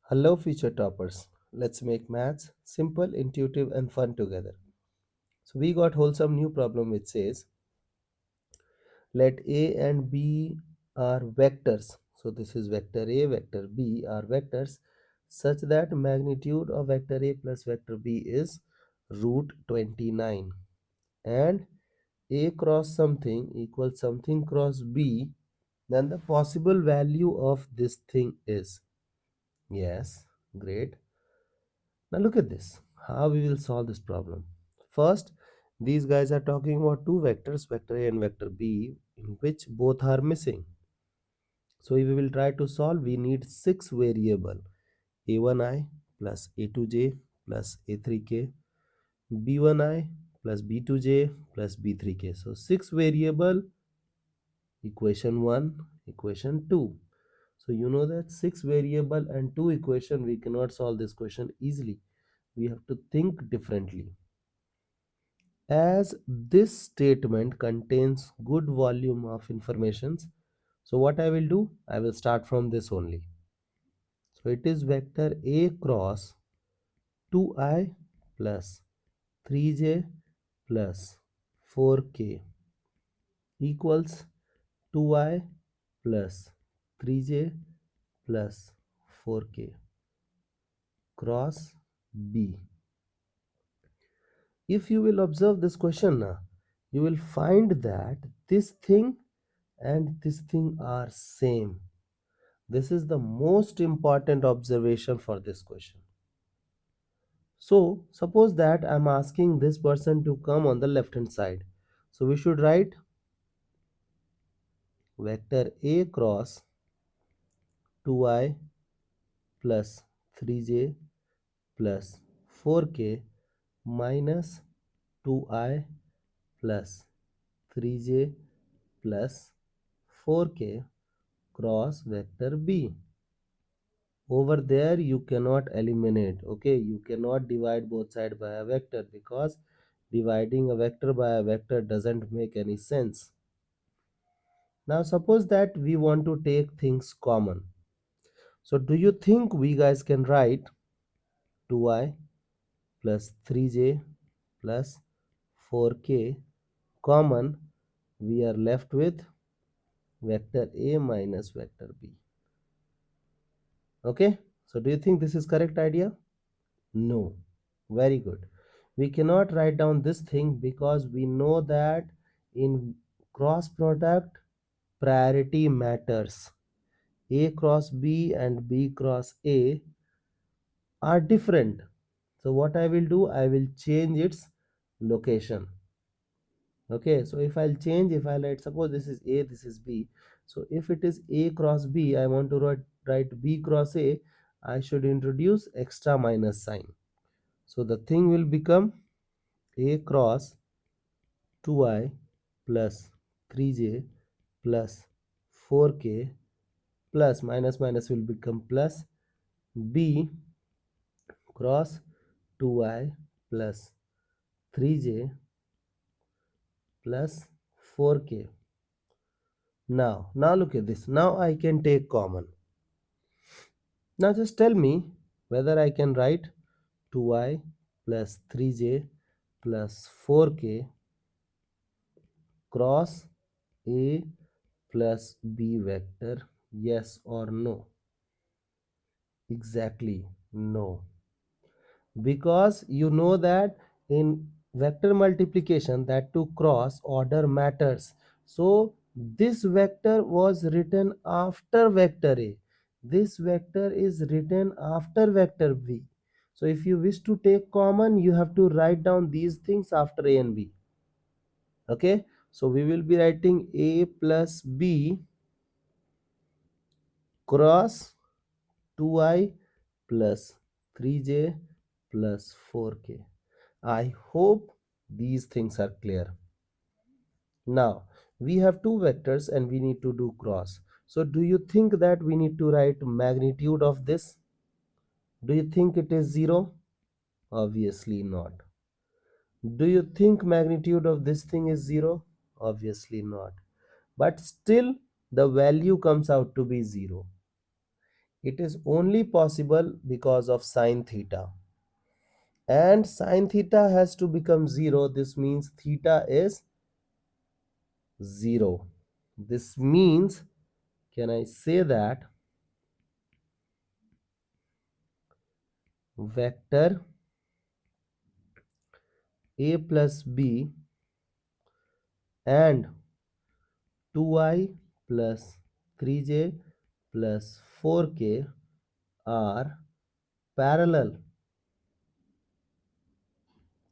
Hello, future toppers. Let's make maths simple, intuitive, and fun together. So, we got wholesome new problem which says let A and B are vectors. So, this is vector A, vector B are vectors such that magnitude of vector A plus vector B is root 29 and A cross something equals something cross B, then the possible value of this thing is. Yes, great. Now look at this, how we will solve this problem. First, these guys are talking about two vectors, vector A and vector B, in which both are missing. So if we will try to solve, we need 6 variable, a1i plus a2j plus a3k, b1i plus b2j plus b3k. So 6 variable, equation 1, equation 2. So you know that 6 variable and 2 equation, we cannot solve this question easily. We have to think differently. As this statement contains good volume of informations, so what I will do, I will start from this only. So it is vector A cross 2i plus 3j plus 4k equals 2i plus 3j plus 4k cross B. If you will observe this question now, you will find that this thing and this thing are same. This is the most important observation for this question. So suppose that I'm asking this person to come on the left hand side. So we should write vector A cross 2i plus 3j plus 4k minus 2i plus 3j plus 4k cross vector B. Over there you cannot eliminate, okay, you cannot divide both sides by a vector because dividing a vector by a vector doesn't make any sense. Now suppose that we want to take things common. So do you think we guys can write 2i plus 3j plus 4k common? We are left with vector A minus vector B. Okay, so do you think this is correct idea? No. Very good. We cannot write down this thing because we know that in cross product priority matters. A cross B and B cross A are different. So what I will do, I will change its location. Okay, so if I'll change, if I write, suppose this is A, this is B. So if it is A cross B, I want to write B cross A, I should introduce extra minus sign. So the thing will become A cross 2i plus 3j plus 4k plus minus minus will become plus B cross 2i plus 3j plus 4k. Now look at this. Now I can take common. Now just tell me whether I can write 2i plus 3j plus 4k cross A plus B vector, yes or no? Exactly, no. Because you know that in vector multiplication, that to cross order matters. So this vector was written after vector A. This vector is written after vector B. So if you wish to take common, you have to write down these things after A and B. Okay, so we will be writing A plus B cross 2i plus 3j plus 4k. I hope these things are clear. Now we have two vectors and we need to do cross. So do you think that we need to write magnitude of this? Do you think it is 0? Obviously not. Do you think magnitude of this thing is 0? Obviously not. But still the value comes out to be 0. It is only possible because of sine theta, and sine theta has to become 0. This means theta is 0. This means, can I say that vector a plus b and 2i plus 3j plus 4k are parallel?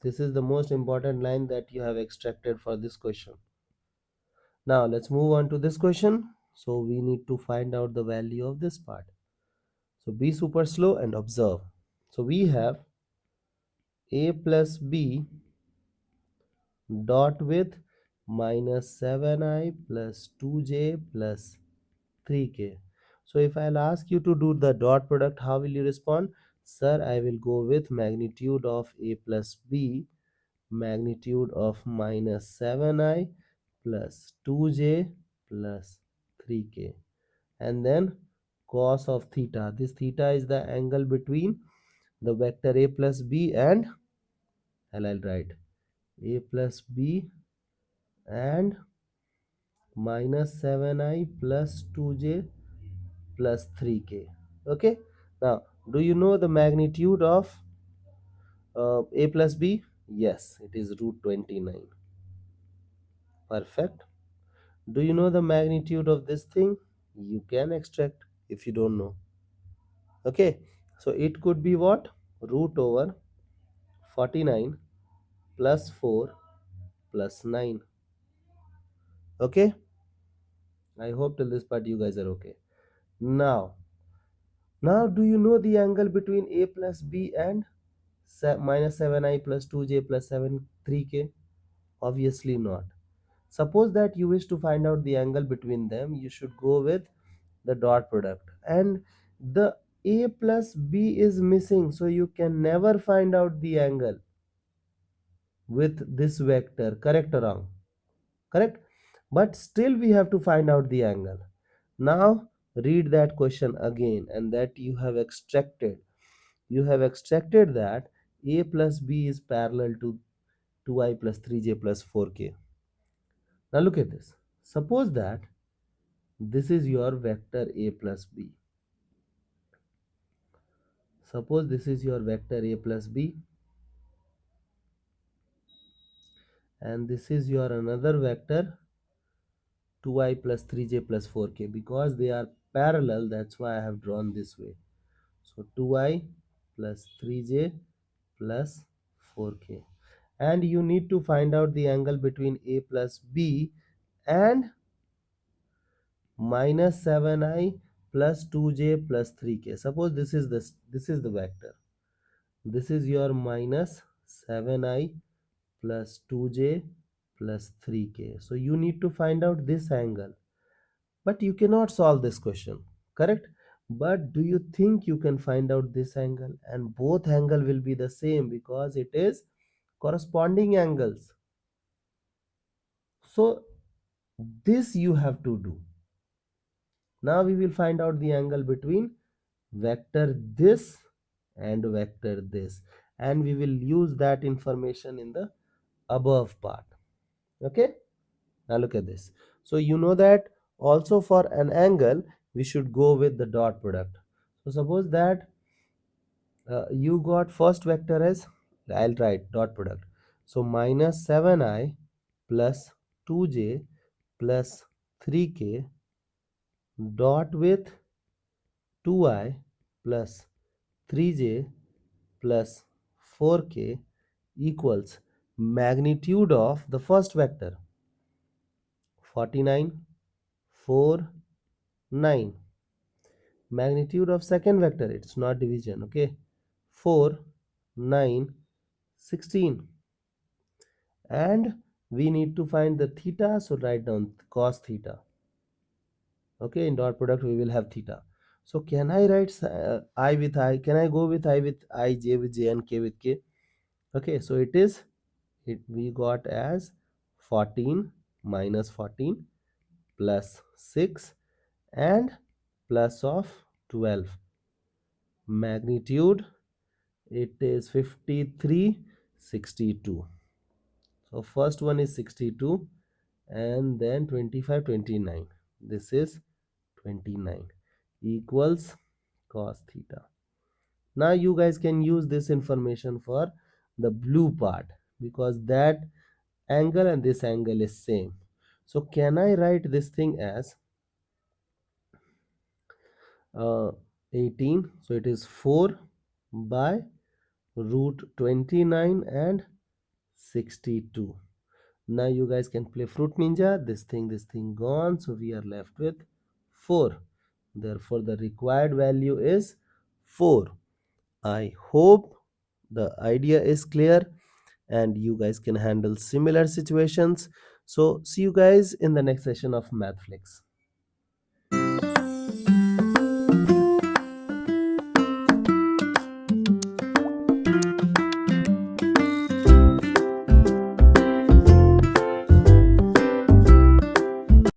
This is the most important line that you have extracted for this question. Now let's move on to this question. So we need to find out the value of this part. So be super slow and observe. So we have a plus b dot with minus 7i plus 2j plus 3k. So if I'll ask you to do the dot product, how will you respond? Sir, I will go with magnitude of a plus b, magnitude of minus 7i plus 2j plus 3k, and then cos of theta. This theta is the angle between the vector a plus b and, and I'll write a plus b and minus 7i plus 2j plus 3k. Okay, now do you know the magnitude of a plus b? Yes, it is root 29. Perfect. Do you know the magnitude of this thing? You can extract if you don't know. Okay, so it could be what? Root over 49 plus 4 plus 9. Okay, I hope till this part you guys are okay. Now do you know the angle between a plus b and minus 7i plus 2j plus 7 3k? Obviously not. Suppose that you wish to find out the angle between them, you should go with the dot product, and the a plus b is missing, so you can never find out the angle with this vector. Correct or wrong? Correct. But still we have to find out the angle. Now read that question again, and that you have extracted that a plus b is parallel to 2i plus 3j plus 4k. Now look at this. Suppose that this is your vector a plus b. Suppose this is your vector a plus b, and this is your another vector 2i plus 3j plus 4k. Because they are parallel, that's why I have drawn this way. So 2i plus 3j plus 4k, and you need to find out the angle between a plus b and minus 7i plus 2j plus 3k. Suppose this is the vector. This is your minus 7i plus 2j plus 3k. So you need to find out this angle. But you cannot solve this question, correct? But do you think you can find out this angle? And both angle will be the same because it is corresponding angles. So this you have to do. Now we will find out the angle between vector this and vector this, and we will use that information in the above part. Okay, now look at this. So you know that also for an angle we should go with the dot product. So suppose that you got first vector as, I'll write dot product. So minus 7i plus 2j plus 3k dot with 2i plus 3j plus 4k equals magnitude of the first vector 49 4 9, magnitude of second vector, it's not division, okay, 4 9 16, and we need to find the theta, so write down cos theta. Okay, in dot product we will have theta. So can I write I with I? Can I go with I with I, j with j, and k with k? Okay, so we got as 14 minus 14 plus 6 and plus of 12. Magnitude, it is 5362. So first one is 62 and then 25, 29. This is 29 equals cos theta. Now you guys can use this information for the blue part because that angle and this angle is same. So can I write this thing as 18? So it is 4 by root 29 and 62. Now you guys can play fruit ninja. This thing gone. So we are left with 4. Therefore the required value is 4. I hope the idea is clear and you guys can handle similar situations. So see you guys in the next session of Mathflix.